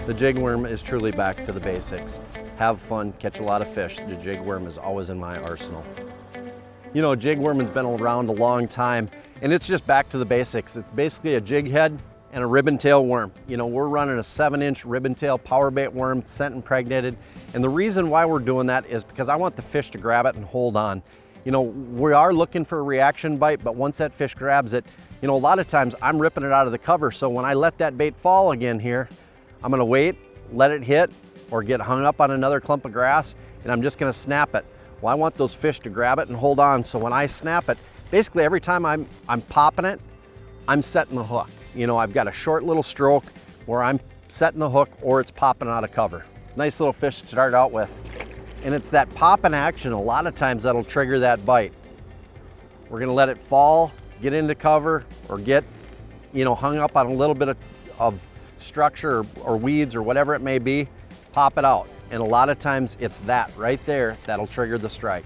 The jig worm is truly back to the basics. Have fun, catch a lot of fish. The jig worm is always in my arsenal. You know, jig worm has been around a long time, and it's just back to the basics. It's basically a jig head and a ribbon tail worm. You know, we're running a 7-inch ribbon tail power bait worm, scent impregnated. And the reason why we're doing that is because I want the fish to grab it and hold on. You know, we are looking for a reaction bite, but once that fish grabs it, you know, a lot of times I'm ripping it out of the cover. So when I let that bait fall again here, I'm gonna wait, let it hit, or get hung up on another clump of grass, and I'm just gonna snap it. Well, I want those fish to grab it and hold on. So when I snap it, basically every time I'm popping it, I'm setting the hook. You know, I've got a short little stroke where I'm setting the hook or it's popping out of cover. Nice little fish to start out with. And it's that popping action a lot of times that'll trigger that bite. We're gonna let it fall, get into cover, or get, you know, hung up on a little bit of structure or weeds or whatever it may be, pop it out. And a lot of times it's that right there that'll trigger the strike.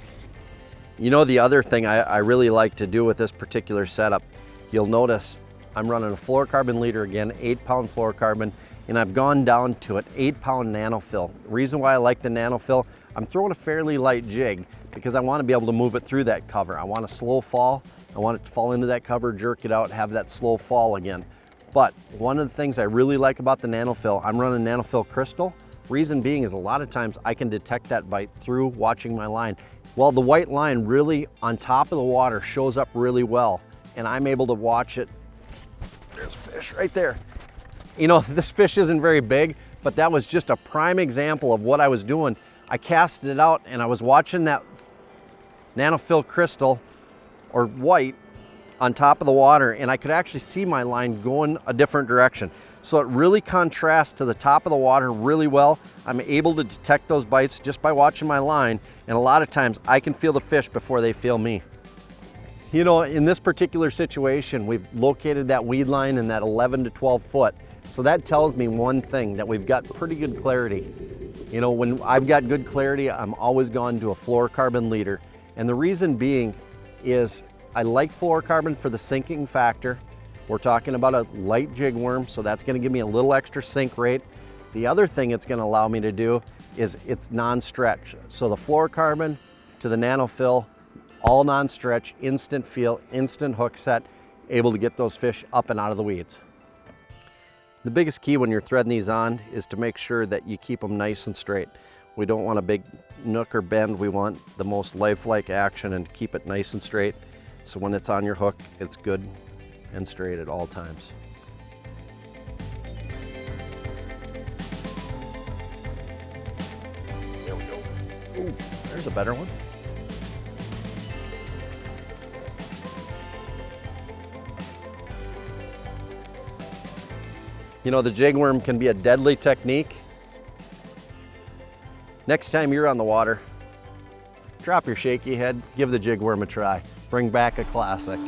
You know, the other thing I really like to do with this particular setup, you'll notice I'm running a fluorocarbon leader again, 8-pound fluorocarbon, and I've gone down to an 8-pound nanofill. The reason why I like the nanofill, I'm throwing a fairly light jig because I want to be able to move it through that cover. I want a slow fall. I want it to fall into that cover, jerk it out, have that slow fall again. But one of the things I really like about the nanofill, I'm running nanofill crystal. Reason being is a lot of times I can detect that bite through watching my line. Well, the white line really on top of the water shows up really well, and I'm able to watch it. There's a fish right there. You know, this fish isn't very big, but that was just a prime example of what I was doing. I casted it out and I was watching that nanofill crystal or white on top of the water, and I could actually see my line going a different direction. So it really contrasts to the top of the water really well. I'm able to detect those bites just by watching my line, and a lot of times I can feel the fish before they feel me. You know, in this particular situation, we've located that weed line in that 11 to 12 foot. So that tells me one thing, that we've got pretty good clarity. You know, when I've got good clarity, I'm always going to a fluorocarbon leader. And the reason being is I like fluorocarbon for the sinking factor. We're talking about a light jig worm, so that's gonna give me a little extra sink rate. The other thing it's gonna allow me to do is it's non-stretch. So the fluorocarbon to the nanofill, all non-stretch, instant feel, instant hook set, able to get those fish up and out of the weeds. The biggest key when you're threading these on is to make sure that you keep them nice and straight. We don't want a big nook or bend. We want the most lifelike action and keep it nice and straight. So when it's on your hook, it's good and straight at all times. There we go. Ooh, there's a better one. You know, the jig worm can be a deadly technique. Next time you're on the water, drop your shaky head, give the jig worm a try. Bring back a classic.